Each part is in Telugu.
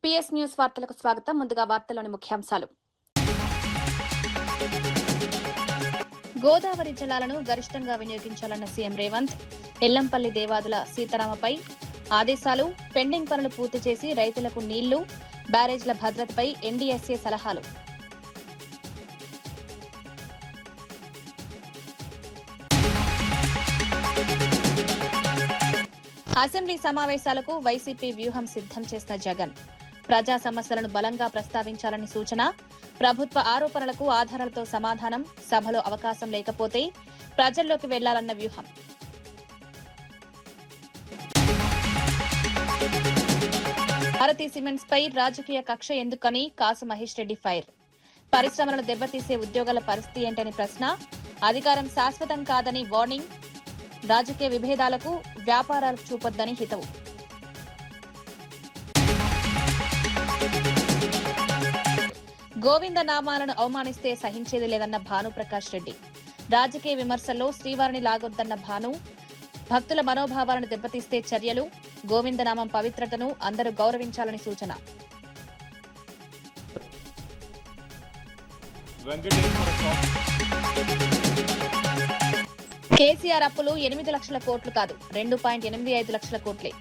పిఎస్ న్యూస్ వార్తలకు స్వాగతం. ముందుగా వార్తల్లోని ముఖ్యాంశాలు. గోదావరి జలాలను గరిష్టంగా వినియోగించాలన్న సీఎం రేవంత్. ఎల్లంపల్లి దేవాదుల సీతారామపై ఆదేశాలు. పెండింగ్ పనులు పూర్తి చేసి రైతులకు నీళ్లు, బ్యారేజ్ల భద్రతపై ఎన్డీఎస్ఏ సలహాలు. అసెంబ్లీ సమావేశాలకు వైసీపీ వ్యూహం సిద్దం చేసిన జగన్. ప్రజా సమస్యలను బలంగా ప్రస్తావించాలని సూచన. ప్రభుత్వ ఆరోపణలకు ఆధారాలతో సమాధానం. సభలో అవకాశం లేకపోతే ప్రజల్లోకి వెళ్లాలన్న వ్యూహం. భారతీ సిమెంట్స్ పై రాజకీయ కక్ష ఎందుకని కాసు మహేష్ రెడ్డి ఫైర్. పరిశ్రమలను దెబ్బతీసే ఉద్యోగాల పరిస్థితి ఏంటని ప్రశ్న. అధికారం శాశ్వతం కాదని వార్నింగ్. రాజకీయ విభేదాలకు వ్యాపారాలు చూపొద్దని హితవు. గోవింద నామాలను అవమానిస్తే సహించేది లేదన్న భానుప్రకాష్ రెడ్డి. రాజకీయ విమర్శల్లో శ్రీవారిని లాగొద్దన్న భాను. భక్తుల మనోభావాలను దెబ్బతీస్తే చర్యలు. గోవిందనామం పవిత్రతను అందరూ గౌరవించాలని సూచన. కేసీఆర్ అప్పులు 8 లక్షల కోట్లు కాదు, 2.85 లక్షల కోట్లే.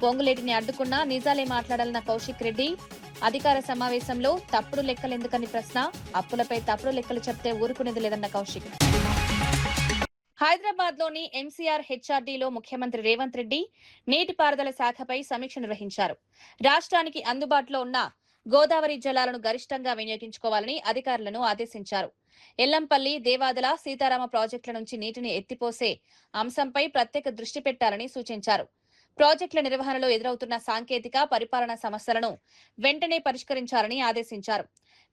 పొంగులేటిని అడ్డుకున్నా నిజాలే మాట్లాడాలన్న కౌశిక్ రెడ్డి. అధికార సమావేశంలో తప్పుడు లెక్కలెందుకని ప్రశ్న. అప్పులపై తప్పుడు లెక్కలు చెప్తే ఊరుకునేది లేదన్న కౌశిక్. హైదరాబాద్ లోని ఎంసీఆర్ హెచ్ఆర్డీలో ముఖ్యమంత్రి రేవంత్ రెడ్డి నీటిపారుదల శాఖపై సమీక్ష నిర్వహించారు. రాష్ట్రానికి అందుబాటులో ఉన్న గోదావరి జలాలను గరిష్టంగా వినియోగించుకోవాలని అధికారులను ఆదేశించారు. ఎల్లంపల్లి, దేవాదుల, సీతారామ ప్రాజెక్టుల నుంచి నీటిని ఎత్తిపోసే అంశంపై ప్రత్యేక దృష్టి పెట్టాలని సూచించారు. ప్రాజెక్టుల నిర్వహణలో ఎదురవుతున్న సాంకేతిక, పరిపాలనా సమస్యలను వెంటనే పరిష్కరించాలని ఆదేశించారు.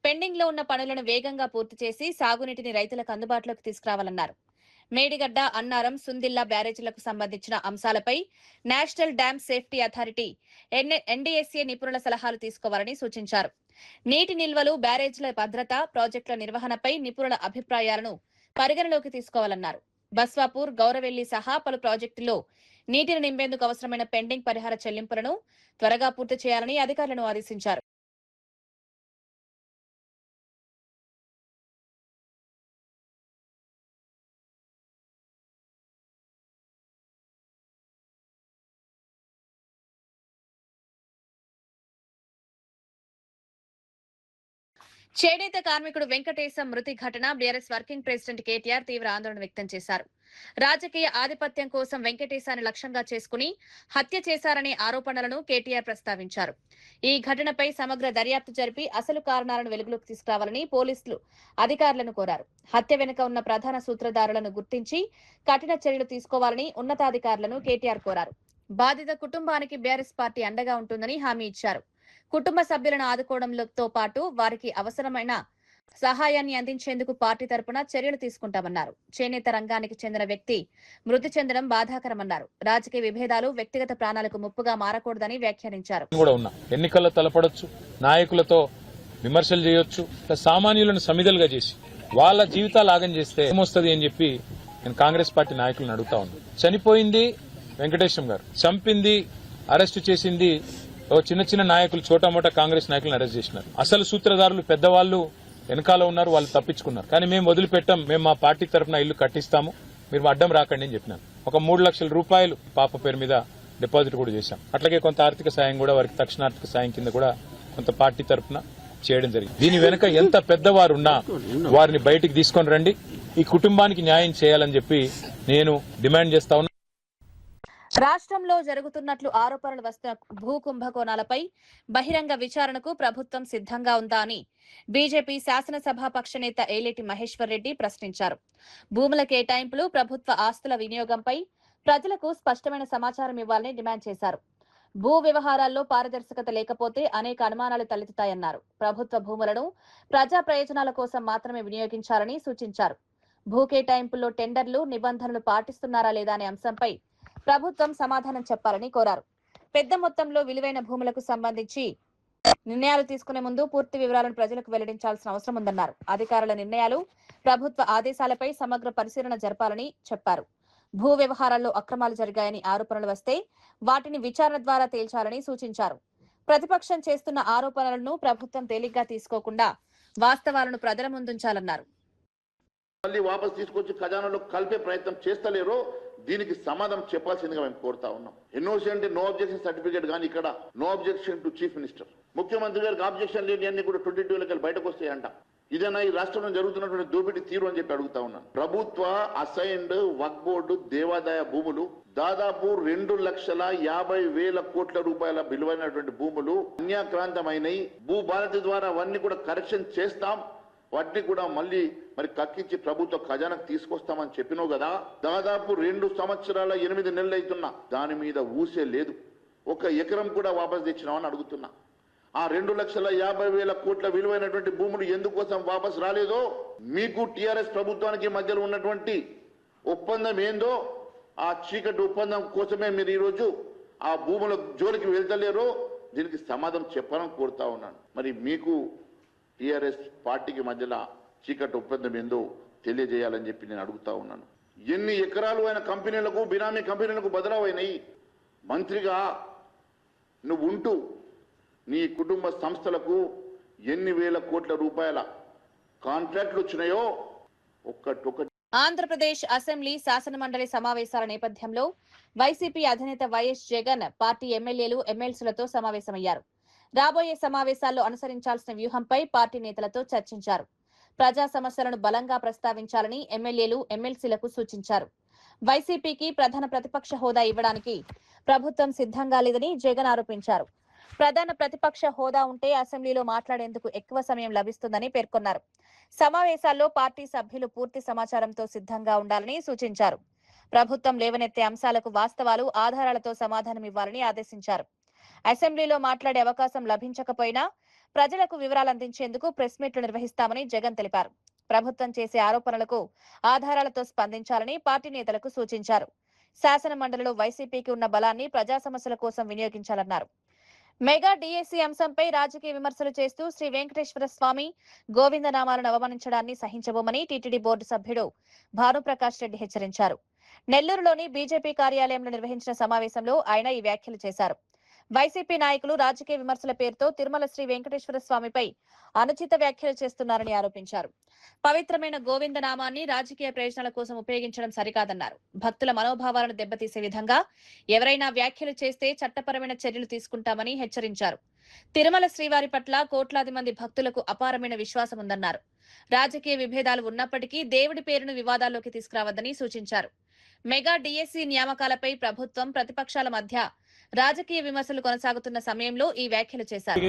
పెండింగ్ లో ఉన్న పనులను వేగంగా పూర్తి చేసి సాగునీటిని రైతులకు అందుబాటులోకి తీసుకురావాలన్నారు. మేడిగడ్డ, అన్నారం, సుందిల్లా బ్యారేజీలకు సంబంధించిన అంశాలపై national dam safety authority NDSA నిపుణుల సలహాలు తీసుకోవాలని సూచించారు. నీటి నిల్వలు, బ్యారేజీల భద్రత, ప్రాజెక్టుల నిర్వహణపై నిపుణుల అభిప్రాయాలను పరిగణలోకి తీసుకోవాలన్నారు. బస్వాపూర్, గౌరవెల్లి సహా పలు ప్రాజెక్టుల్లో నీటిని నింపేందుకు అవసరమైన పెండింగ్ పరిహార చెల్లింపులను త్వరగా పూర్తి చేయాలని అధికారులను ఆదేశించారు. చేనేత కార్మికుడు వెంకటేశం మృతి ఘటన బీఆర్ఎస్ వర్కింగ్ ప్రెసిడెంట్ కేటీఆర్ తీవ్ర ఆందోళన వ్యక్తం చేశారు. రాజకీయ ఆధిపత్యం కోసం వెంకటేశాన్ని లక్ష్యంగా చేసుకుని హత్య చేశారనే ఆరోపణలను కేటీఆర్ ప్రస్తావించారు. ఈ ఘటనపై సమగ్ర దర్యాప్తు జరిపి అసలు కారణాలను వెలుగులోకి తీసుకురావాలని పోలీసులు అధికారులను కోరారు. హత్య వెనుక ఉన్న ప్రధాన సూత్రధారులను గుర్తించి కఠిన చర్యలు తీసుకోవాలని ఉన్నతాధికారులను కేటీఆర్ కోరారు. బాధిత కుటుంబానికి బీఆర్ఎస్ పార్టీ అండగా ఉంటుందని హామీ ఇచ్చారు. కుటుంబ సభ్యులను ఆదుకోవడంతో పాటు వారికి అవసరమైన సహాయాన్ని అందించేందుకు పార్టీ తరపున చర్యలు తీసుకుంటామన్నారు. చేనేత రంగానికి చెందిన వ్యక్తి మృతి చెందడం బాధాకరమన్నారు. రాజకీయ విభేదాలు వ్యక్తిగత ప్రాణాలకు ముప్పుగా మారకూడదని వ్యాఖ్యానించారు. ఎన్నికల్లో తలపడొచ్చు, నాయకులతో విమర్శలు చేయొచ్చు, సామాన్యులను సమిధలుగా చేసి వాళ్ళ జీవితాలు ఆగం చేస్తే ఏమొస్తుంది అని చెప్పి నేను కాంగ్రెస్ పార్టీ నాయకులను అడుగుతా ఉన్నాను. చనిపోయింది వెంకటేశం గారు, చంపింది, అరెస్టు చేసింది చిన్న చిన్న నాయకులు, చోటామోటా కాంగ్రెస్ నాయకులను అరెస్ట్ చేసినారు. అసలు సూత్రధారులు పెద్దవాళ్లు వెనకాల ఉన్నారు, వాళ్ళు తప్పించుకున్నారు. కానీ మేము వదిలిపెట్టాం, మేము మా పార్టీ తరఫున ఇల్లు కట్టిస్తాము, మీరు అడ్డం రాకండి అని చెప్పినాం. ఒక 3 లక్షల రూపాయలు పాప పేరు మీద డిపాజిట్ కూడా చేశాం. అట్లాగే కొంత ఆర్థిక సాయం కూడా వారికి తక్షణార్థిక సాయం కింద కూడా కొంత పార్టీ తరఫున చేయడం జరిగింది. దీని వెనుక ఎంత పెద్దవారున్నా వారిని బయటికి తీసుకొని రండి, ఈ కుటుంబానికి న్యాయం చేయాలని చెప్పి నేను డిమాండ్ చేస్తా ఉన్నా. రాష్ట్రంలో జరుగుతున్నట్లు ఆరోపణలు వస్తున్న భూ కుంభకోణాలపై బహిరంగ విచారణకు ప్రభుత్వం సిద్ధంగా ఉందా అని బీజేపీ శాసనసభాపక్ష నేత ఏలేటి మహేశ్వర్ రెడ్డి ప్రశ్నించారు. భూముల కేటాయింపులు, ప్రభుత్వ ఆస్తుల వినియోగంపై ప్రజలకు స్పష్టమైన సమాచారం ఇవ్వాలని డిమాండ్ చేశారు. భూ వ్యవహారాల్లో పారదర్శకత లేకపోతే అనేక అనుమానాలు తలెత్తుతాయన్నారు. ప్రభుత్వ భూములను ప్రజా ప్రయోజనాల కోసం మాత్రమే వినియోగించాలని సూచించారు. భూ కేటాయింపుల్లో టెండర్లు, నిబంధనలు పాటిస్తున్నారా లేదా అనే అంశంపై ప్రభుత్వం సమాధానం చెప్పాలని కోరారు. పెద్ద మొత్తంలో విలువైన భూములకు సంబంధించి నిర్ణయాలు తీసుకునే ముందు పూర్తి వివరాలను ప్రజలకు వెల్లడించాల్సిన అవసరం ఉందన్నారు. అధికారుల నిర్ణయాలు, ప్రభుత్వ ఆదేశాలపై సమగ్ర పరిశీలన జరపాలని చెప్పారు. భూ వ్యవహారాల్లో అక్రమాలు జరిగాయని ఆరోపణలు వస్తే వాటిని విచారణ ద్వారా తేల్చాలని సూచించారు. ప్రతిపక్షం చేస్తున్న ఆరోపణలను ప్రభుత్వం తేలిగ్గా తీసుకోకుండా వాస్తవాలను ప్రజల ముందుంచాలన్నారు. మళ్ళీ వాపసు తీసుకొచ్చి ఖజానాలో కలిపే ప్రయత్నం చేస్తలేరో దీనికి సమాధానం చెప్పాల్సిందిగా మేము కోరుతా ఉన్నాం. ఎన్ఓసీ అంటే నో అబ్జెక్షన్ సర్టిఫికేట్, కానీ ఇక్కడ no objection to chief minister. ముఖ్యమంత్రి గారికి ఆబ్జెక్షన్ లేని అన్ని కూడా 22 బయటకు వస్తాయంట. ఇదేనా ఈ రాష్ట్రంలో జరుగుతున్నటువంటి దోపిడీ తీరు అని చెప్పి అడుగుతా ఉన్నాను. ప్రభుత్వ అసైన్డ్ వక్ఫ్ బోర్డు దేవాదాయ భూములు దాదాపు 2,50,000 కోట్ల రూపాయల విలువైనటువంటి భూములు అన్యాక్రాంతమైనవి. భూభారతి ద్వారా అవన్నీ కూడా కరెక్షన్ చేస్తాం, వాటిని కూడా మళ్ళీ కక్కించి ప్రభుత్వ ఖజానాకు తీసుకొస్తామని చెప్పినావు కదా. దాదాపు 2 సంవత్సరాల 8 నెలలు అవుతున్నా దాని మీద ఊసే లేదు. 1 ఎకరం కూడా వాపసు తెచ్చినామని అడుగుతున్నా. ఆ 2,50,000 కోట్ల విలువైనటువంటి భూములు ఎందుకోసం వాపసు రాలేదో, మీకు టిఆర్ఎస్ ప్రభుత్వానికి మధ్యలో ఉన్నటువంటి ఒప్పందం ఏందో ఆ చీకటి ఒప్పందం కోసమే మీరు ఈరోజు ఆ భూముల జోలికి వెళ్తలేరో దీనికి సమాధానం చెప్పాలని కోరుతా ఉన్నాను. మరి మీకు టిఆర్ఎస్ పార్టీకి మధ్యలో చీకటి ఒప్పందం ఏందో తెలియజేయాలని చెప్పి నేను అడుగుతా ఉన్నాను. ఎన్ని ఎకరాలు అయిన కంపెనీలకు, బినామీ కంపెనీలకు బదలావైనాయి. మంత్రిగా నువ్వు ఉంటూ నీ కుటుంబ సంస్థలకు ఎన్ని వేల కోట్ల రూపాయల కాంట్రాక్టులు వచ్చినాయో ఒక్కటి. ఆంధ్రప్రదేశ్ అసెంబ్లీ శాసనమండలి సమావేశాల నేపథ్యంలో వైసీపీ అధినేత వైఎస్ జగన్ పార్టీ ఎమ్మెల్యేలు, ఎమ్మెల్సీలతో సమావేశమయ్యారు. రాబోయే సమావేశాల్లో అనుసరించాల్సిన వ్యూహంపై పార్టీ నేతలతో చర్చించారు. ప్రజా సమస్యలను బలంగా ప్రస్తావించాలని ఎమ్మెల్యేలు, ఎమ్మెల్సీలకు సూచించారు. వైసీపీకి ప్రధాన ప్రతిపక్ష హోదా ఇవ్వడానికి ప్రభుత్వం సిద్ధంగా లేదని జగన్ ఆరోపించారు. ప్రధాన ప్రతిపక్ష హోదా ఉంటే అసెంబ్లీలో మాట్లాడేందుకు ఎక్కువ సమయం లభిస్తుందని పేర్కొన్నారు. సమావేశాల్లో పార్టీ సభ్యులు పూర్తి సమాచారంతో సిద్ధంగా ఉండాలని సూచించారు. ప్రభుత్వం లేవనెత్తే అంశాలకు వాస్తవాలు, ఆధారాలతో సమాధానం ఇవ్వాలని ఆదేశించారు. అసెంబ్లీలో మాట్లాడే అవకాశం లభించకపోయినా ప్రజలకు వివరాలు అందించేందుకు ప్రెస్ మీట్లు నిర్వహిస్తామని జగన్ తెలిపారు. ప్రభుత్వం చేసే ఆరోపణలకు ఆధారాలతో స్పందించాలని పార్టీ నేతలకు సూచించారు. శాసన మండలిలో వైసీపీకి ఉన్న బలాన్ని ప్రజా సమస్యల కోసం వినియోగించాలన్నారు. మెగా డిఎస్సీ అంశంపై రాజకీయ విమర్శలు చేస్తూ శ్రీ వెంకటేశ్వర స్వామి గోవిందనామాలను అవమానించడాన్ని సహించబోమని టీటీడీ బోర్డు సభ్యుడు భానుప్రకాష్ రెడ్డి హెచ్చరించారు. నెల్లూరులోని బీజేపీ కార్యాలయంలో నిర్వహించిన సమావేశంలో ఆయన ఈ వ్యాఖ్యలు చేశారు. వైసీపీ నాయకులు రాజకీయ విమర్శల పేరుతో తిరుమల శ్రీ వెంకటేశ్వర స్వామిపై అనుచిత వ్యాఖ్యలు చేస్తున్నారని ఆరోపించారు. పవిత్రమైన గోవిందనామాన్ని రాజకీయ ప్రయోజనాల కోసం ఉపయోగించడం సరికాదన్నారు. భక్తుల మనోభావాలను దెబ్బతీసే విధంగా ఎవరైనా వ్యాఖ్యలు చేస్తే చట్టపరమైన చర్యలు తీసుకుంటామని హెచ్చరించారు. తిరుమల శ్రీవారి పట్ల కోట్లాది మంది భక్తులకు అపారమైన విశ్వాసం ఉందన్నారు. రాజకీయ విభేదాలు ఉన్నప్పటికీ దేవుడి పేరును వివాదాల్లోకి తీసుకురావద్దని సూచించారు. మెగా డిఎస్సీ నియామకాలపై ప్రభుత్వం, ప్రతిపక్షాల మధ్య రాజకీయ విమర్శలు కొనసాగుతున్న సమయంలో ఈ వ్యాఖ్యలు చేశారు.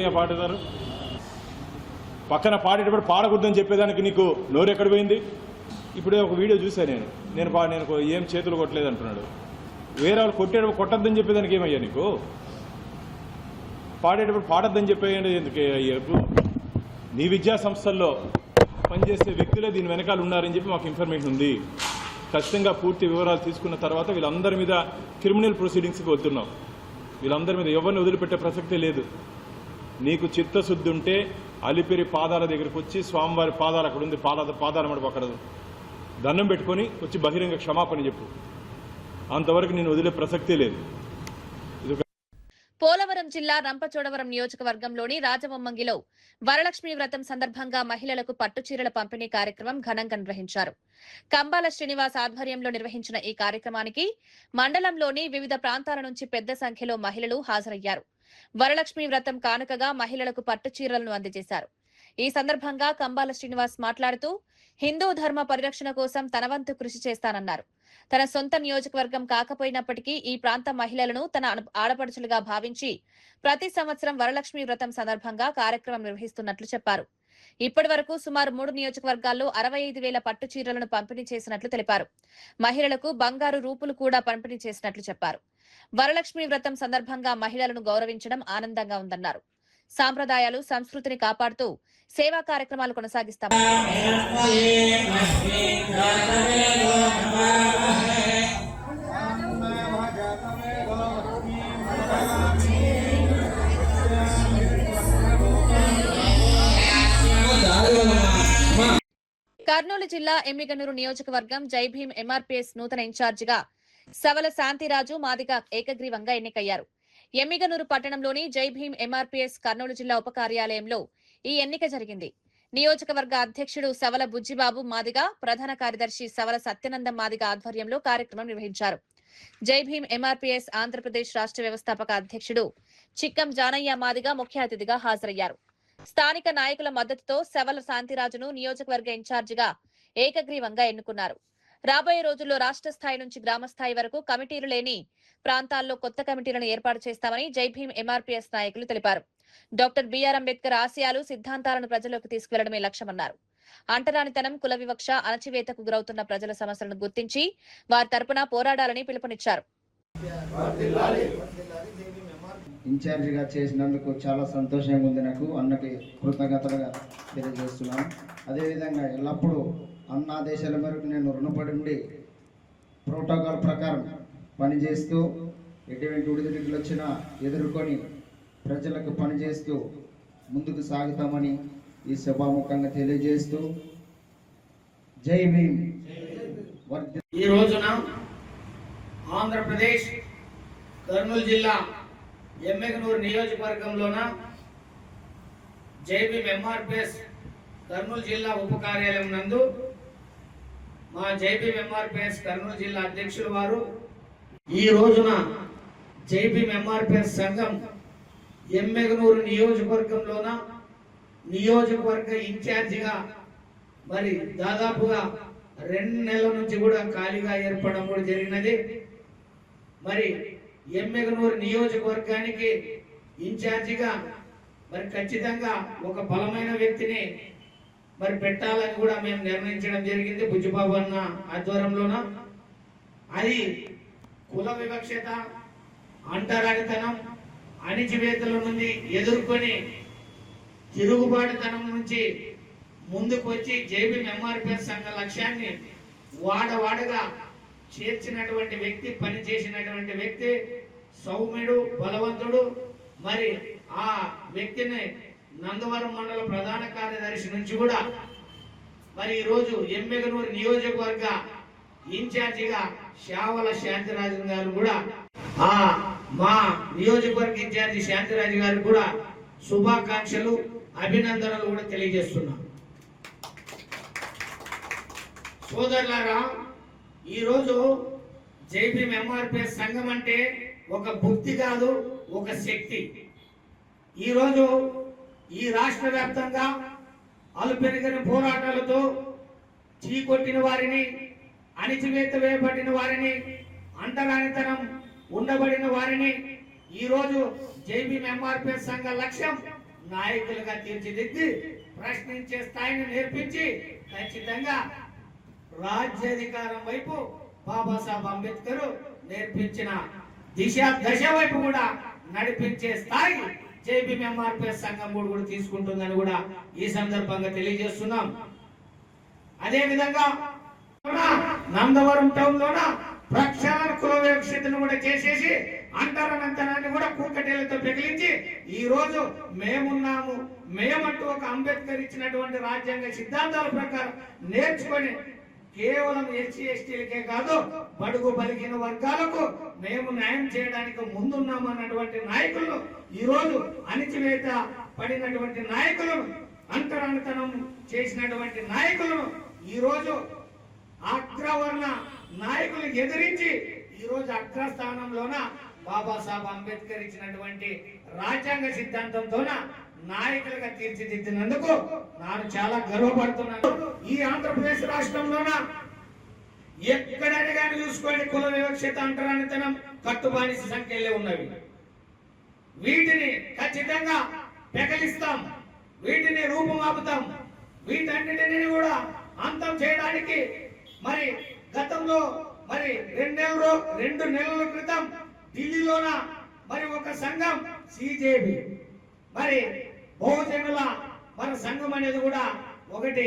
పక్కన పాడేటప్పుడు పాడకూడదని చెప్పేదానికి నీకు నోరెక్కడ పోయింది? ఇప్పుడే ఒక వీడియో చూశాను నేను ఏం చేతులు కొట్టలేదు అంటున్నాడు. వేరే వాళ్ళు కొట్టేటప్పుడు కొట్టద్దని చెప్పేదానికి ఏమయ్యా నీకు? పాడేటప్పుడు పాడొద్దని చెప్పేయండి ఎందుకు? నీ విద్యా సంస్థల్లో పనిచేసే వ్యక్తులే దీని వెనకాల ఉన్నారని చెప్పి మాకు ఇన్ఫర్మేషన్ ఉంది. ఖచ్చితంగా పూర్తి వివరాలు తీసుకున్న తర్వాత వీళ్ళందరి మీద క్రిమినల్ ప్రొసీడింగ్స్కి వస్తున్నాం. వీళ్ళందరి మీద ఎవరిని వదిలిపెట్టే ప్రసక్తే లేదు. నీకు చిత్తశుద్ధి ఉంటే అలిపిరి పాదాల దగ్గరకు వచ్చి స్వామివారి పాదాలు అక్కడ ఉంది, పాదాల మడప అక్కడ దండం పెట్టుకొని వచ్చి బహిరంగ క్షమాపణ చెప్పు. అంతవరకు నేను వదిలే ప్రసక్తే లేదు. పోలవరం జిల్లా రంపచోడవరం నియోజకవర్గంలోని రాజబొమ్మంగిలో వరలక్ష్మి వ్రతం సందర్భంగా మహిళలకు పట్టుచీరల పంపిణీ కార్యక్రమం ఘనంగా నిర్వహించారు. కంబాల శ్రీనివాస్ ఆధ్వర్యంలో నిర్వహించిన ఈ కార్యక్రమానికి మండలంలోని వివిధ ప్రాంతాల నుంచి పెద్ద సంఖ్యలో మహిళలు హాజరయ్యారు. వరలక్ష్మి వ్రతం కానుకగా మహిళలకు పట్టుచీరలను అందజేశారు. ఈ సందర్భంగా కంబాల శ్రీనివాస్ మాట్లాడుతూ హిందూ ధర్మ పరిరక్షణ కోసం తన వంతు కృషి చేస్తానన్నారు. తన సొంత నియోజకవర్గం కాకపోయినప్పటికీ ఈ ప్రాంత మహిళలను తన ఆడపడుచులుగా భావించి ప్రతి సంవత్సరం వరలక్ష్మి వ్రతం సందర్భంగా కార్యక్రమం నిర్వహిస్తున్నట్లు చెప్పారు. ఇప్పటి వరకు సుమారు 3 నియోజకవర్గాల్లో 65,000 పట్టు చీరలను పంపిణీ చేసినట్లు తెలిపారు. మహిళలకు బంగారు రూపులు కూడా పంపిణీ చేసినట్లు చెప్పారు. వరలక్ష్మి వ్రతం సందర్భంగా మహిళలను గౌరవించడం ఆనందంగా ఉందన్నారు. సాంప్రదాయాలు, సంస్కృతిని కాపాడుతూ సేవా కార్యక్రమాలు కొనసాగిస్తామన్నారు. కర్నూలు జిల్లా ఎమ్మిగనూరు నియోజకవర్గం జైభీం ఎంఆర్పీఎస్ నూతన ఇన్ఛార్జిగా సవల శాంతిరాజు మాదిగ ఏకగ్రీవంగా ఎన్నికయ్యారు. ఎమ్మిగనూరు పట్టణంలోని జై భీమ్ ఎంఆర్పీఎస్ కర్నూలు జిల్లా ఉప కార్యాలయంలో ఈ ఎన్నిక జరిగింది. నియోజకవర్గ అధ్యక్షుడు సవల బుజ్జిబాబు మాదిగ, ప్రధాన కార్యదర్శి సవల సత్యనందం మాదిగ ఆధ్వర్యంలో కార్యక్రమం నిర్వహించారు. జై భీమ్ ఎంఆర్పీఎస్ ఆంధ్రప్రదేశ్ రాష్ట్ర వ్యవస్థాపక అధ్యక్షుడు చిక్కం జానయ్య మాదిగ ముఖ్య అతిథిగా హాజరయ్యారు. స్థానిక నాయకుల మద్దతుతో సవల శాంతిరాజును నియోజకవర్గ ఇన్ఛార్జిగా ఏకగ్రీవంగా ఎన్నుకున్నారు. రాబోయే రోజుల్లో రాష్ట్ర స్థాయి నుంచి గ్రామ స్థాయి వరకు కమిటీలు లేని ప్రాంతాల్లో కొత్త కమిటీలను ఏర్పాటు చేస్తామని జై భీమ్ ఎంఆర్పీఎస్ నాయకులు తెలిపారు. డాక్టర్ బిఆర్ అంబేద్కర్ ఆశయాలు, సిద్ధాంతాలను ప్రజల్లోకి తీసుకువెళ్లడమే లక్ష్యమన్నారు. అంటరానితనం, కుల వివక్ష, అణచివేతకు గురవుతున్న ప్రజల సమస్యలను గుర్తించి వారి తరపున పోరాడాలని పిలుపునిచ్చారు. ఇన్ఛార్జిగా చేసినందుకు చాలా సంతోషంగా ఉంది. నాకు అన్నకి కృతజ్ఞతలుగా తెలియజేస్తున్నాను. అదేవిధంగా ఎల్లప్పుడూ అన్న ఆదేశాల మేరకు నేను రుణపడి ఉండి ప్రోటోకాల్ ప్రకారం పనిచేస్తూ ఎటువంటి ఒడిదుడుకులు వచ్చినా ఎదుర్కొని ప్రజలకు పనిచేస్తూ ముందుకు సాగుతామని ఈ సభాముఖంగా తెలియజేస్తూ జై భీమ్. ఈ రోజున ఆంధ్రప్రదేశ్ కర్నూలు జిల్లా ఎమ్మిగనూరు నియోజకవర్గంలోన జై భీమ్ ఎంఆర్పీఎస్ కర్నూలు జిల్లా ఉప కార్యాలయం నందు మా జై భీమ్ ఎంఆర్పీఎస్ కర్నూలు జిల్లా అధ్యక్షులు వారు ఈ రోజున జై భీమ్ ఎంఆర్పీఎస్ సంఘం ఎమ్మిగనూరు నియోజకవర్గంలోన నియోజకవర్గ ఇన్ఛార్జిగా మరి దాదాపుగా 2 నెలల నుంచి కూడా ఖాళీగా ఏర్పడడం కూడా జరిగినది. మరి ఎమ్మిగనూరు నియోజకవర్గానికి ఇన్ఛార్జిగా మరి ఖచ్చితంగా ఒక బలమైన వ్యక్తిని మరి పెట్టాలని కూడా మేము నిర్ణయించడం జరిగింది బుజ్జిబాబు అన్న ఆధ్వర్యంలోన. అది కుల వివక్షత, అంటరానితనం, అణిచివేతల నుండి ఎదుర్కొని తిరుగుబాటుతనం నుంచి ముందుకు వచ్చి జై భీమ్ ఎంఆర్పీఎస్ సంఘ లక్ష్యాన్ని వాడవాడగా చేర్చినటువంటి వ్యక్తి, పని చేసినటువంటి వ్యక్తి, సౌమ్యుడు, బలవంతుడు. మరి ఆ వ్యక్తిని నందవరం మండల ప్రధాన కార్యదర్శి నుంచి కూడా మరి ఈరోజు ఎమ్మిగనూరు నియోజకవర్గ ఇన్ఛార్జిగా శావల శాంతిరాజు గారు కూడా మా నియోజకవర్గ ఇన్ఛార్జి శాంతిరాజు గారు కూడా శుభాకాంక్షలు, అభినందనలు కూడా తెలియజేస్తున్నాం. సోదరులారా, ఈరోజు జై భీమ్ ఎంఆర్పీఎస్ సంఘం అంటే ఒక భక్తి కాదు, ఒక శక్తి. ఈరోజు ఈ రాష్ట్ర వ్యాప్తంగా అలుపెరుగని పోరాటాలతో చీకొట్టిన వారిని, అణిచివేత వేయబడిన వారిని, అంటరానితనం ఉండబడిన వారిని ఈరోజు జై భీమ్ ఎంఆర్పీఎస్ సంఘ లక్ష్యం నాయకులుగా తీర్చిదిద్ది ప్రశ్నించే స్థాయిని నేర్పించి ఖచ్చితంగా రాజ్యాధికారం వైపు బాబాసాహెబ్ అంబేద్కర్ నేర్పించిన దశ వైపు కూడా నడిపించే స్థాయి జై భీమ్ ఎంఆర్పీఎస్ సంఘం కూడా తీసుకుంటుందని కూడా ఈ సందర్భంగా తెలియజేస్తున్నాం. అదే విధంగా నందవరం టౌన్ లోన ప్రక్షాళన కుల వివక్షతను కూడా చేసేసి అంటరానితనాన్ని కూడా కూకటేలతో పెగిలించి ఈ రోజు మేమున్నాము, మేమంటూ ఒక అంబేద్కర్ ఇచ్చినటువంటి రాజ్యాంగ సిద్ధాంతాల ప్రకారం నేర్చుకొని కేవలం ఎస్సీ ఎస్టీలకే కాదు బడుగు బలిగిన వర్గాలకు మేము న్యాయం చేయడానికి ముందున్నాము అన్నటువంటి నాయకులను, ఈ రోజు అణిచివేత పడినటువంటి నాయకులను, అంటరానితనం చేసినటువంటి నాయకులను ఈ రోజు అగ్రవర్ణ నాయకులు ఎదిరించి ఈ రోజు అగ్రస్థానంలోన బాబాసాహెబ్ అంబేద్కర్ ఇచ్చినటువంటి రాజ్యాంగ సిద్ధాంతంతోన నాయకులుగా తీర్చిదిద్దినందుకు నేను చాలా గర్వపడుతున్నాను. ఈ ఆంధ్రప్రదేశ్ రాష్ట్రంలోన ఎక్కడైనా కానీ చూసుకోండి కుల వివక్షత, అంటరానితనం, కట్టుబానిస సంఖ్యలే ఉన్నవి. వీటిని ఖచ్చితంగా పెకలిస్తాం, వీటిని రూపుమాపుతాం, వీటన్నిటిని కూడా అంతం చేయడానికి మరి గతంలో మరి 2 నెలల క్రితం ఢిల్లీలోన మరి ఒక సంఘం సిజేబి మరి బహుజనుల మన సంఘం అనేది కూడా ఒకటి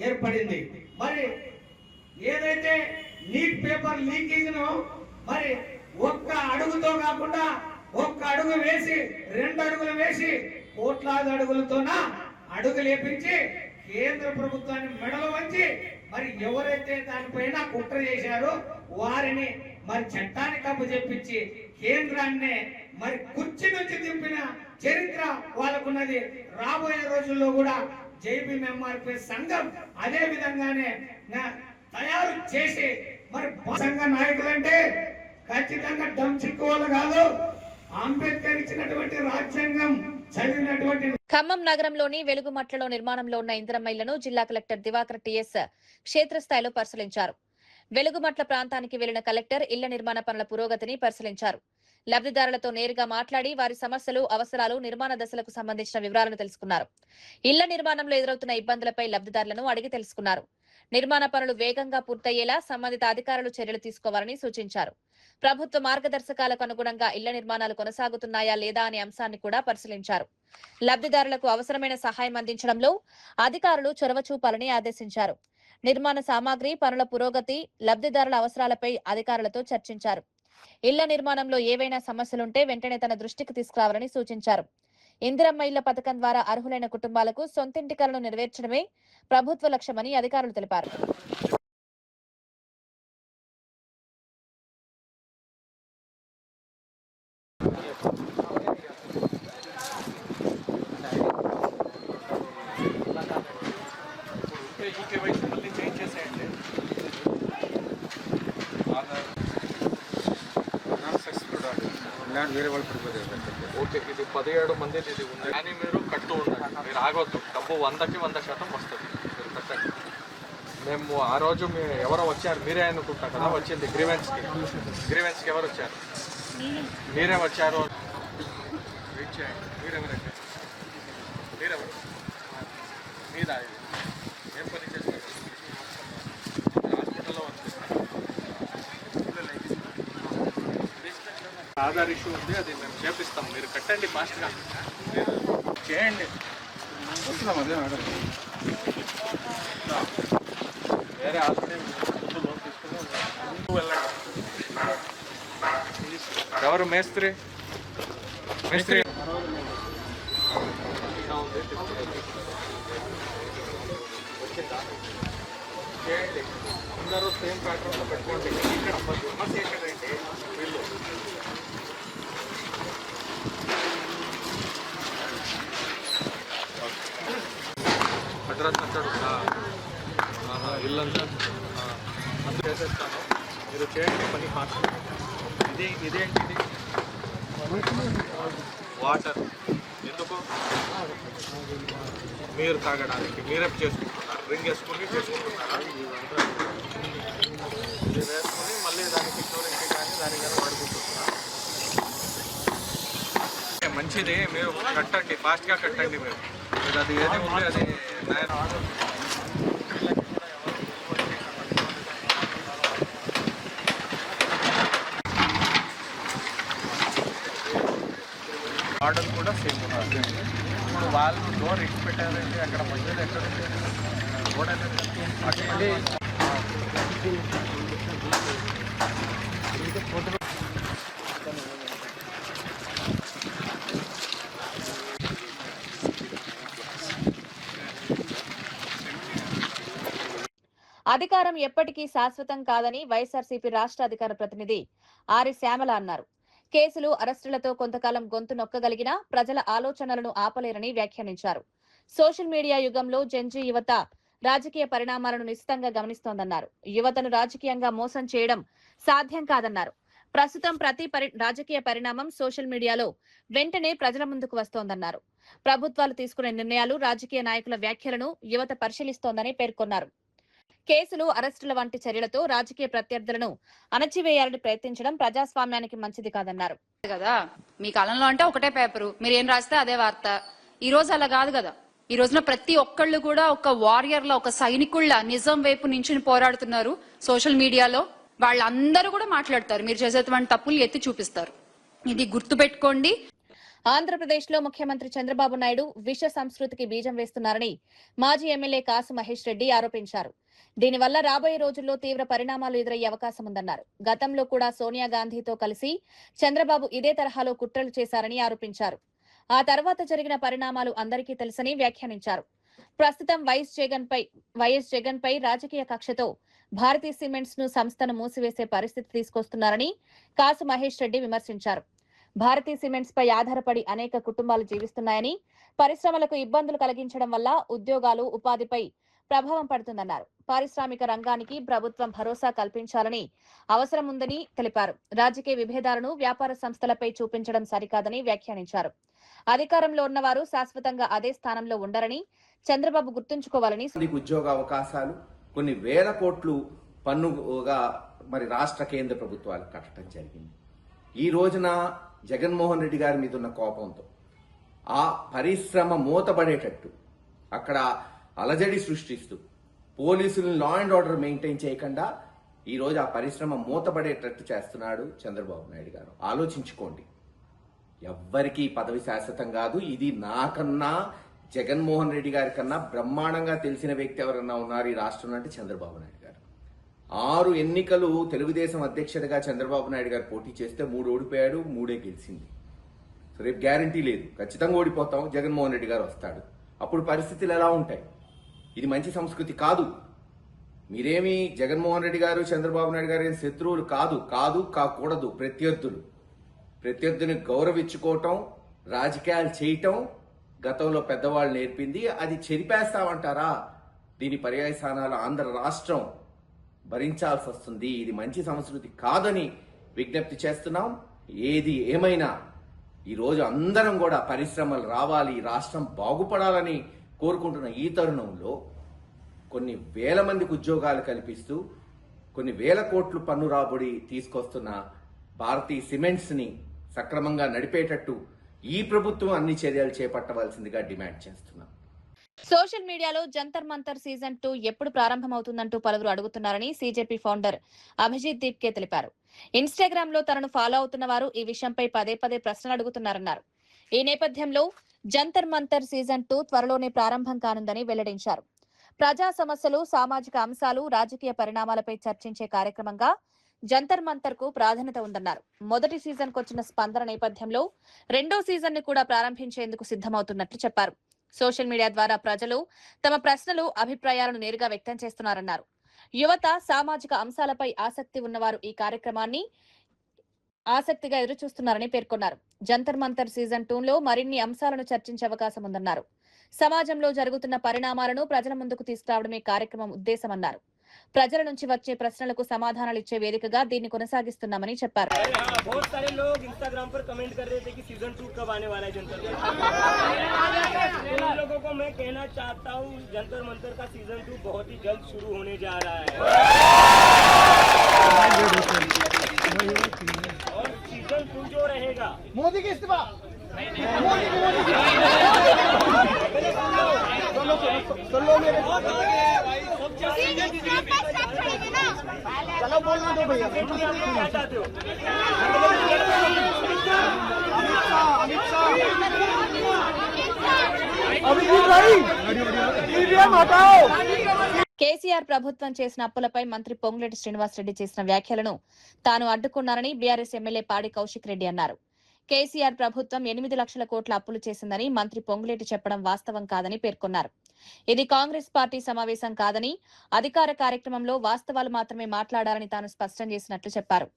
ఏర్పడింది. మరి ఏదైతే నీట్ పేపర్ లీకేజ్ ను మరి ఒక్క అడుగుతో కాకుండా ఒక్క అడుగు వేసి 2 అడుగులు వేసి కోట్లాది అడుగులతోన అడుగు లేపించి కేంద్ర ప్రభుత్వాన్ని మెడలు వంచి మరి ఎవరైతే దానిపైన కుట్ర చేశారో వారిని మరి చట్టానికి అప్పచెప్పించి కేంద్రాన్నే మరి కుర్చీ నుంచి దింపిన చరిత్ర వాళ్ళకున్నది. రాబోయే రోజుల్లో కూడా జేబీఎంఆర్పీఎస్ సంఘం అదే విధంగానే తయారు చేసి మరి సంఘ నాయకులంటే ఖచ్చితంగా డమ్ చిక్కుకోవాలి కాదు, అంబేద్కర్ ఇచ్చినటువంటి రాజ్యాంగం చదివినటువంటి. ఖమ్మం నగరంలోని వెలుగుమట్లలో నిర్మాణంలో ఉన్న ఇందిరమ్మ ఇళ్లను జిల్లా కలెక్టర్ దివాకర్ టీఎస్ క్షేత్రస్థాయిలో పరిశీలించారు. వెలుగుమట్ల ప్రాంతానికి వెళ్లిన కలెక్టర్ ఇళ్ల నిర్మాణ పనుల పురోగతిని పరిశీలించారు. లబ్ధిదారులతో నేరుగా మాట్లాడి వారి సమస్యలు, అవసరాలు, నిర్మాణ దశలకు సంబంధించిన వివరాలను తెలుసుకున్నారు. ఇళ్ల నిర్మాణంలో ఎదురవుతున్న ఇబ్బందులపై లబ్ధిదారులను అడిగి తెలుసుకున్నారు. నిర్మాణ పనులు వేగంగా పూర్తయ్యేలా సంబంధిత అధికారులు చర్యలు తీసుకోవాలని సూచించారు. ప్రభుత్వ మార్గదర్శకాలకు అనుగుణంగా ఇళ్ల నిర్మాణాలు కొనసాగుతున్నాయా లేదా అనే అంశాన్ని కూడా పరిశీలించారు. లబ్ధిదారులకు అవసరమైన సహాయం అందించడంలో అధికారులు చొరవ చూపాలని ఆదేశించారు. నిర్మాణ సామాగ్రి, పనుల పురోగతి, లబ్ధిదారుల అవసరాలపై అధికారులతో చర్చించారు. ఇళ్ల నిర్మాణంలో ఏవైనా సమస్యలుంటే వెంటనే తన దృష్టికి తీసుకురావాలని సూచించారు. ఇందిరమ్మ ఇళ్ల పథకం ద్వారా అర్హులైన కుటుంబాలకు సొంతింటి కలను నెరవేర్చడమే ప్రభుత్వ లక్ష్యమని అధికారులు తెలిపారు. వేరే వాళ్ళు ప్రిపేర్ చేస్తారు. ఓకే, ఇది 17 మంది ఇది ఉంది కానీ మీరు కట్టు ఉండండి, మీరు ఆగొద్దు. డబ్బు 100కి 100% వస్తుంది, మీరు కట్టండి. మేము ఆ రోజు ఎవరో వచ్చారు, మీరే అనుకుంటా కదా వచ్చింది గ్రీవెన్స్కి ఎవరు వచ్చారు? మీరే వచ్చారు. వెయిట్ చేయండి. మీరెవరండి? మీరెవరు? మీదా? ఇది ఏం పని చేస్తారు? హాస్పిటల్లో ఆధార్ ఇష్యూ ఉంది, అది మేము చేపిస్తాం. మీరు కట్టండి, ఫాస్ట్గా చేయండి. వేరే ఆల్రెడీ లోన్ తీసుకుని వెళ్ళండి. ఎవరు మేస్త్రి? చేయండి, అందరూ సేమ్ ప్యాటర్న్లో పెట్టుకోండి. ఇక్కడ సమస్య ఏంటంటే వీళ్ళు అడ్రస్ అంటాడు, ఇల్లంతా అంత చేసేస్తాను. మీరు చేయండి పని ఫాస్ట్. ఇదేంటిది? వాటర్ ఎందుకు? మీరు తాగడానికి మీరే చేసుకుంటున్నారు, రింగ్ వేసుకుని చేసుకుంటున్నారా? ఇది వేసుకొని మళ్ళీ దానికి స్టోరేజ్కి కానీ దానికి కానీ వాడుకుంటున్నారా? మంచిది, మీరు కట్టండి, ఫాస్ట్గా కట్టండి. మీరు అది ఏది ఉంది అది ఆర్డర్ కూడా సేమ్ ఉన్నారు. ఇప్పుడు వాళ్ళు డోర్ ఇచ్చి పెట్టారంటే అక్కడ మధ్యలో ఎక్కడ రోడ్ అనేది అధికారం ఎప్పటికీ శాశ్వతం కాదని వైఎస్ఆర్సీపీ రాష్ట్ర అధికార ప్రతినిధి ఆరి శ్యామల అన్నారు. కేసులు, అరెస్టులతో కొంతకాలం గొంతు నొక్కగలిగినా ప్రజల ఆలోచనలను ఆపలేరని వ్యాఖ్యానించారు. సోషల్ మీడియా యుగంలో జెన్జీ యువత రాజకీయ పరిణామాలను నిశితంగా గమనిస్తోందన్నారు. యువతను రాజకీయంగా మోసం చేయడం సాధ్యం కాదన్నారు. ప్రస్తుతం ప్రతి రాజకీయ పరిణామం సోషల్ మీడియాలో వెంటనే ప్రజల ముందుకు వస్తోందన్నారు. ప్రభుత్వాలు తీసుకునే నిర్ణయాలు, రాజకీయ నాయకుల వ్యాఖ్యలను యువత పరిశీలిస్తోందని పేర్కొన్నారు. కేసులు, అరెస్టుల వంటి చర్యలతో రాజకీయ ప్రత్యర్థులను అణచివేయాలని ప్రయత్నించడం ప్రజాస్వామ్యానికి మంచిది కాదన్నారు. కదా మీ కాలంలో అంటే ఒకటే పేపరు, మీరు ఏం రాస్తే అదే వార్త. ఈ రోజు అలా కాదు కదా. ఈ రోజున ప్రతి ఒక్కళ్ళు కూడా ఒక వారియర్ లా, ఒక సైనికుళ్ళ నిజం వైపు నించుని పోరాడుతున్నారు. సోషల్ మీడియాలో వాళ్ళందరూ కూడా మాట్లాడతారు, మీరు చేసేటువంటి తప్పులు ఎత్తి చూపిస్తారు. ఇది గుర్తు పెట్టుకోండి. ఆంధ్రప్రదేశ్ లో ముఖ్యమంత్రి చంద్రబాబు నాయుడు విష సంస్కృతికి బీజం వేస్తున్నారని మాజీ ఎమ్మెల్యే కాసు మహేష్ రెడ్డి ఆరోపించారు. దీనివల్ల రాబోయే రోజుల్లో తీవ్ర పరిణామాలు ఎదురయ్యే అవకాశం ఉందన్నారు. గతంలో కూడా సోనియా గాంధీతో కలిసి చంద్రబాబు ఇదే తరహాలో కుట్రలు చేశారని ఆరోపించారు. ఆ తర్వాత జరిగిన పరిణామాలు అందరికీ తెలుసని వ్యాఖ్యానించారు. ప్రస్తుతం వైఎస్ జగన్ పై రాజకీయ కక్షతో భారతీ సిమెంట్స్ ను సంస్థను మూసివేసే పరిస్థితి తీసుకొస్తున్నారని కాసు మహేష్ రెడ్డి విమర్శించారు. భారతీ సిమెంట్స్ పై ఆధారపడి అనేక కుటుంబాలు జీవిస్తున్నాయని, పరిశ్రమలకు ఇబ్బందులు కలిగించడం వల్ల ఉద్యోగాలు, ఉపాధిపై ప్రభావం పడుతుందన్నారు. పారిశ్రామిక రంగానికి ప్రభుత్వం భరోసా కల్పించాలని అవసరం ఉందని తెలిపారు. రాజకీయ విభేదాలను వ్యాపార సంస్థలపై చూపించడం సరికాదని వ్యాఖ్యానించారు. అధికారంలో ఉన్నవారు శాశ్వతంగా అదే స్థానంలో ఉండరని చంద్రబాబు గుర్తుంచుకోవాలని. ఉద్యోగ అవకాశాలు కొన్ని వేల కోట్లు పన్నుగా మరి రాష్ట్ర కేంద్ర ప్రభుత్వాలు కట్టడం జరిగింది. ఈ రోజున జగన్మోహన్ రెడ్డి గారి మీద ఉన్న కోపంతో ఆ పరిశ్రమ మూతపడేటట్టు అక్కడ అలజడి సృష్టిస్తూ పోలీసులను లా అండ్ ఆర్డర్ మెయింటైన్ చేయకుండా ఈ రోజు ఆ పరిశ్రమ మూతపడేటట్టు చేస్తున్నాడు చంద్రబాబు నాయుడు గారు. ఆలోచించుకోండి. ఎవ్వరికీ పదవి శాశ్వతం కాదు. ఇది నాకన్నా జగన్మోహన్ రెడ్డి గారి కన్నా బ్రహ్మాండంగా తెలిసిన వ్యక్తి ఎవరన్నా ఉన్నారు ఈ రాష్ట్రంలో అంటే చంద్రబాబు నాయుడు గారు. 6 ఎన్నికలు తెలుగుదేశం అధ్యక్షుడిగా చంద్రబాబు నాయుడు గారు పోటీ చేస్తే 3 ఓడిపోయాడు, 3 గెలిచింది. సో రేపు గ్యారంటీ లేదు, ఖచ్చితంగా ఓడిపోతాం, జగన్మోహన్ రెడ్డి గారు వస్తాడు. అప్పుడు పరిస్థితులు ఎలా ఉంటాయి? ఇది మంచి సంస్కృతి కాదు. మీరేమి జగన్మోహన్ రెడ్డి గారు, చంద్రబాబు నాయుడు గారు ఏం శత్రువులు కాకూడదు. ప్రత్యర్థుని గౌరవించుకోవటం, రాజకీయాలు చేయటం గతంలో పెద్దవాళ్ళు నేర్పింది. అది చెరిపేస్తామంటారా? దీని పర్యాయస్థానాలు ఆంధ్ర రాష్ట్రం భరించాల్సి వస్తుంది. ఇది మంచి సంస్కృతి కాదని విజ్ఞప్తి చేస్తున్నాం. ఏది ఏమైనా ఈరోజు అందరం కూడా పరిశ్రమలు రావాలి, రాష్ట్రం బాగుపడాలని కోరుకుంటున్న ఈ తరుణంలో కొన్ని వేల మందికి ఉద్యోగాలు కల్పిస్తూ కొన్ని వేల కోట్లు పన్ను రాబడి తీసుకొస్తున్న భారతీ సిమెంట్స్ ని సక్రమంగా నడిపేటట్టు ఈ ప్రభుత్వం అన్ని చర్యలు చేపట్టవలసిందిగా డిమాండ్ చేస్తున్నాం. సోషల్ మీడియాలో జంతర్ మంతర్ సీజన్ 2 ఎప్పుడు ప్రారంభమవుతుందంటూ పలువురు అడుగుతున్నారని సీజేపీ ఫౌండర్ అభిజిత్ దీప్కే తెలిపారు. ఇన్స్టాగ్రామ్ లో తనను ఫాలో అవుతున్న వారు ఈ విషయంపై పదే ప్రశ్నలు అడుగుతున్నారన్నారు. ఈ నేపథ్యంలో జంతర్ మంతర్ సీజన్ 2 త్వరలోనే ప్రారంభం కానుందని వెల్లడించారు. ప్రజా సమస్యలు, సామాజిక అంశాలు, రాజకీయ పరిణామాలపై చర్చించే కార్యక్రమంగా జంతర్ మంతర్ కు ప్రాధాన్యత ఉందన్నారు. మొదటి సీజన్ కు వచ్చిన స్పందన నేపథ్యంలో రెండో సీజన్ ని కూడా ప్రారంభించేందుకు సిద్ధమవుతున్నట్లు చెప్పారు. సోషల్ మీడియా ద్వారా ప్రజలు తమ ప్రశ్నలు, అభిప్రాయాలను నేరుగా వ్యక్తం చేస్తున్నారన్నారు. యువత, సామాజిక అంశాలపై ఆసక్తి ఉన్నవారు ఈ కార్యక్రమాన్ని ఆసక్తిగా ఎదురుచూస్తున్నారని పేర్కొన్నారు. జంతర్ మంతర్ సీజన్ 2లో మరిన్ని అంశాలను చర్చించే అవకాశం ఉందన్నారు. సమాజంలో జరుగుతున్న పరిణామాలను ప్రజల ముందుకు తీసుకురావడమే కార్యక్రమం ఉద్దేశమన్నారు. ప్రజల నుంచి వచ్చే ప్రశ్నలకు సమాధానాలు ఇచ్చే వేదికగా దీన్ని కొనసాగిస్తున్నామని చెప్పారు. मोदी की इस्तीफा चलो बोलना दो भैया। కేసీఆర్ ప్రభుత్వం చేసిన అప్పులపై మంత్రి పొంగులేటి శ్రీనివాసరెడ్డి చేసిన వ్యాఖ్యలను తాను అడ్డుకున్నానని బీఆర్ఎస్ ఎమ్మెల్యే పాడి కౌశిక్ రెడ్డి అన్నారు. కేసీఆర్ ప్రభుత్వం 8 లక్షల కోట్ల అప్పులు చేసిందని మంత్రి పొంగులేటి చెప్పడం వాస్తవం కాదని పేర్కొన్నారు. ఇది కాంగ్రెస్ పార్టీ సమావేశం కాదని, అధికార కార్యక్రమంలో వాస్తవాలు మాత్రమే మాట్లాడాలని తాను స్పష్టం చేసినట్లు చెప్పారు.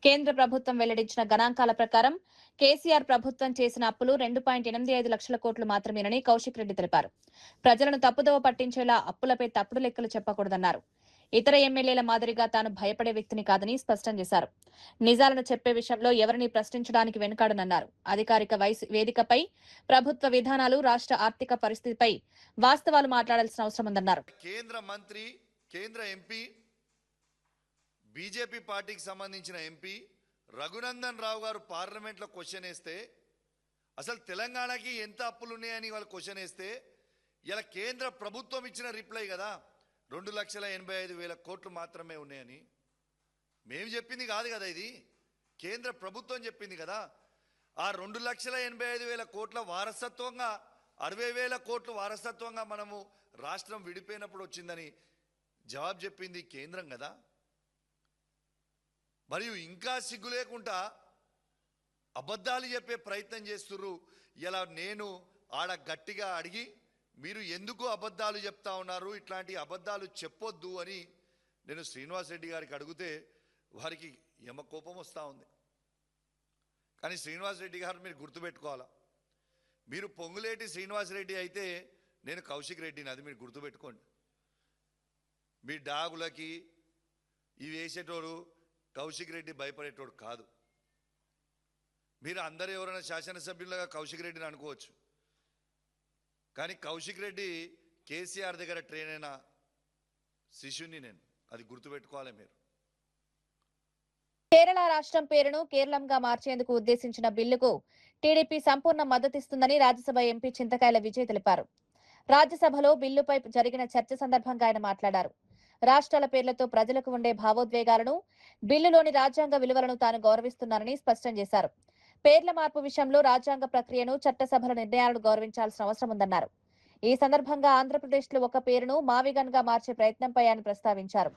కేంద్ర ప్రభుత్వం వెల్లడించిన గణాంకాల ప్రకారం కేసీఆర్ ప్రభుత్వం చేసిన అప్పులు 2.85 లక్షల కోట్లు మాత్రమేనని కౌశిక్ రెడ్డి తెలిపారు. ప్రజలను తప్పుదోవ పట్టించేలా అప్పులపై తప్పుడు లెక్కలు చెప్పకూడదన్నారు. ఇతర ఎమ్మెల్యేల మాదిరిగా తాను భయపడే వ్యక్తిని కాదని స్పష్టం చేశారు. నిజాలను చెప్పే విషయంలో ఎవరిని ప్రశ్నించడానికి వెనుకాడనన్నారు. అధికారిక వేదికపై ప్రభుత్వ విధానాలు, రాష్ట్ర ఆర్థిక పరిస్థితిపై వాస్తవాలు మాట్లాడాల్సిన అవసరం ఉందన్నారు. కేంద్ర మంత్రి, కేంద్ర ఎంపీ, బీజేపీ పార్టీకి సంబంధించిన ఎంపీ రఘునందన్ రావు గారు పార్లమెంట్లో క్వశ్చన్ వేస్తే అసలు తెలంగాణకి ఎంత అప్పులు ఉన్నాయని వాళ్ళు క్వశ్చన్ వేస్తే ఇలా కేంద్ర ప్రభుత్వం ఇచ్చిన రిప్లై కదా 2,85,000 కోట్లు మాత్రమే ఉన్నాయని. మేము చెప్పింది కాదు కదా, ఇది కేంద్ర ప్రభుత్వం చెప్పింది కదా. ఆ 2,85,000 కోట్ల వారసత్వంగా 60,000 కోట్లు వారసత్వంగా మనము రాష్ట్రం విడిపోయినప్పుడు వచ్చిందని జవాబు చెప్పింది కేంద్రం కదా. మరియు ఇంకా సిగ్గు లేకుండా అబద్ధాలు చెప్పే ప్రయత్నం చేస్తున్నారు. ఇలా నేను ఆడ గట్టిగా అడిగి మీరు ఎందుకు అబద్ధాలు చెప్తా ఉన్నారు, ఇట్లాంటి అబద్ధాలు చెప్పొద్దు అని నేను శ్రీనివాస్ రెడ్డి గారికి అడిగితే వారికి యమ కోపం వస్తూ ఉంది. కానీ శ్రీనివాస్ రెడ్డి గారు మీరు గుర్తుపెట్టుకోవాలా, మీరు పొంగులేటి శ్రీనివాస్ రెడ్డి అయితే నేను కౌశిక్ రెడ్డిని, అది మీరు గుర్తుపెట్టుకోండి. మీ డాగులకి ఇవి వేసేటోడు కౌశిక్ రెడ్డి భయపడేటోడు కాదు. మీరు అందరూ ఎవరైనా శాసనసభ్యులుగా కౌశిక్ రెడ్డిని అనుకోవచ్చు, కానీ కౌశిక్ రెడ్డి కేసీఆర్ దగ్గర ట్రైన్ అయిన శిష్యుని నేను, అది గుర్తుపెట్టుకోవాలి మీరు. కేరళ రాష్ట్రం పేరును కేరళంగా మార్చేందుకు ఉద్దేశించిన బిల్లుకు టీడీపీ సంపూర్ణ మద్దతిస్తుందని రాజ్యసభ ఎంపీ చింతకాయల విజయ్ తెలిపారు. రాజ్యసభలో బిల్లుపై జరిగిన చర్చ సందర్భంగా ఆయన మాట్లాడారు. రాష్ట్రాల పేర్లతో ప్రజలకు ఉండే భావోద్వేగాలను, బిల్లులోని రాజ్యాంగ విలువలను తాను గౌరవిస్తున్నానని స్పష్టం చేశారు. పేర్ల మార్పు విషయంలో రాజ్యాంగ ప్రక్రియను, చట్టసభల నిర్ణయాలను గౌరవించాల్సిన అవసరం ఉందన్నారు. ఈ సందర్భంగా ఆంధ్రప్రదేశ్లో ఒక పేరును మావిగన్ గా మార్చే ప్రయత్నంపై ఆయన ప్రస్తావించారు.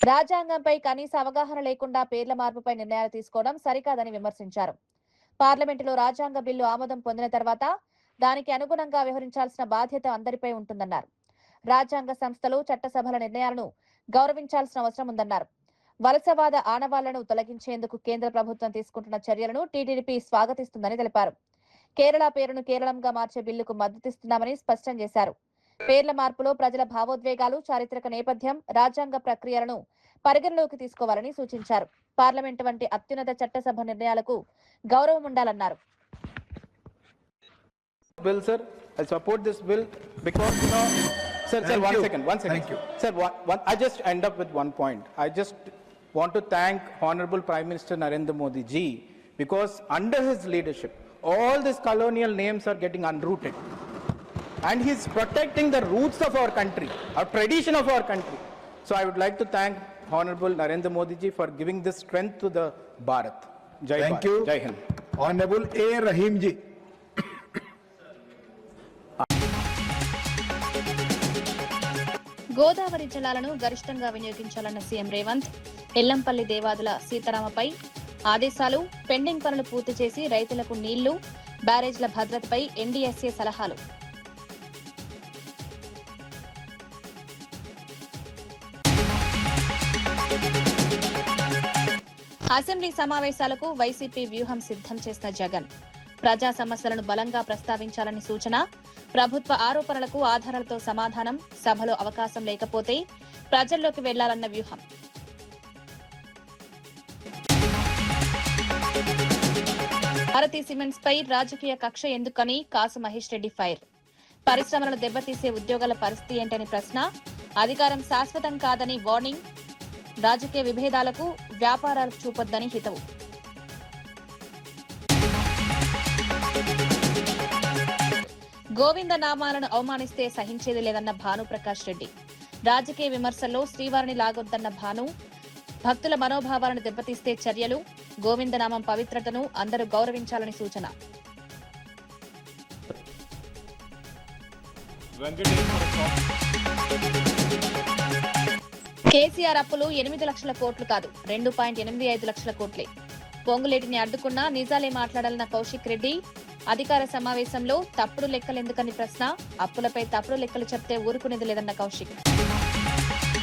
రాజ్యాంగంపై కనీస అవగాహన లేకుండా పేర్ల మార్పుపై నిర్ణయాలు తీసుకోవడం సరికాదని విమర్శించారు. పార్లమెంటులో రాజ్యాంగ బిల్లు ఆమోదం పొందిన తర్వాత దానికి అనుగుణంగా వ్యవహరించాల్సిన బాధ్యత అందరిపై ఉంటుందన్నారు. రాజ్యాంగ సంస్థలు, చట్టసభల నిర్ణయాలను గౌరవించాల్సిన అవసరం ఉందన్నారు. వలసవాద ఆనవాళ్లను తొలగించేందుకు కేంద్ర ప్రభుత్వం తీసుకుంటున్న చర్యలను టీడీపీ స్వాగతిస్తుందని తెలిపారు. కేరళ పేరును కేరళంగా మార్చే బిల్లుకు మద్దతిస్తున్నామని స్పష్టం చేశారు. పేర్ల మార్పులో ప్రజల భావోద్వేగాలు, చారిత్రక నేపథ్యం, రాజ్యాంగ ప్రక్రియలను పరిగణలోకి తీసుకోవాలని సూచించారు. పార్లమెంటు వంటి అత్యున్నత చట్టసభ నిర్ణయాలకు గౌరవం ఉండాలన్నారు. Bill, sir, I support this bill because sir, one second. Thank you. Sir, I just end up with one point. I just want to thank Honorable Prime Minister Narendra Modi ji, because under his leadership, all these colonial names are getting unrooted. And he's protecting the roots of our country, our tradition of our country. So I would like to thank Honorable Narendra Modi ji for giving this strength to the Bharat. Jai Thank Bharat. you. Jai Hind. Honorable A. Rahim ji. Godavari జలాలను గరిష్టంగా వినియోగించాలన్న సీఎం రేవంత్, ఎల్లంపల్లి దేవాదుల సీతారామపై ఆదేశాలు, పెండింగ్ పనులు పూర్తి చేసి రైతులకు నీళ్లు, బ్యారేజ్ల భద్రతపై ఎన్డీఎస్ఏ సలహాలు. అసెంబ్లీ సమావేశాలకు వైసీపీ వ్యూహం సిద్ధం చేసిన జగన్, ప్రజా సమస్యలను బలంగా ప్రస్తావించాలని సూచన, ప్రభుత్వ ఆరోపణలకు ఆధారాలతో సమాధానం, సభలో అవకాశం లేకపోతే ప్రజల్లోకి వెళ్లాలన్న వ్యూహం. భారతీ సిమెంట్స్ పై రాజకీయ కక్ష ఎందుకని కాసు మహేష్ రెడ్డి ఫైర్, పరిశ్రమలను దెబ్బతీసే ఉద్యోగాల పరిస్థితి ఏంటని ప్రశ్న, అధికారం శాశ్వతం కాదని వార్నింగ్, రాజకీయ విభేదాలకు వ్యాపారాలకు చూపొద్దని హితవు. గోవింద నామాలను అవమానిస్తే సహించేది లేదన్న భానుప్రకాష్ రెడ్డి, రాజకీయ విమర్శల్లో శ్రీవారిని లాగొద్దన్న భాను, భక్తుల మనోభావాలను దెబ్బతీస్తే చర్యలు, గోవిందనామం పవిత్రతను అందరూ గౌరవించాలని సూచన. కేసీఆర్ అప్పులు 8 లక్షల కోట్లు కాదు, 2.85 లక్షల కోట్లే. పొంగులేటిని అడ్డుకున్నా నిజాలే మాట్లాడాలన్న కౌశిక్ రెడ్డి, అధికార సమావేశంలో తప్పుడు లెక్కలెందుకని ప్రశ్న, అప్పులపై తప్పుడు లెక్కలు చెప్తే ఊరుకునేది లేదన్న కౌశిక్.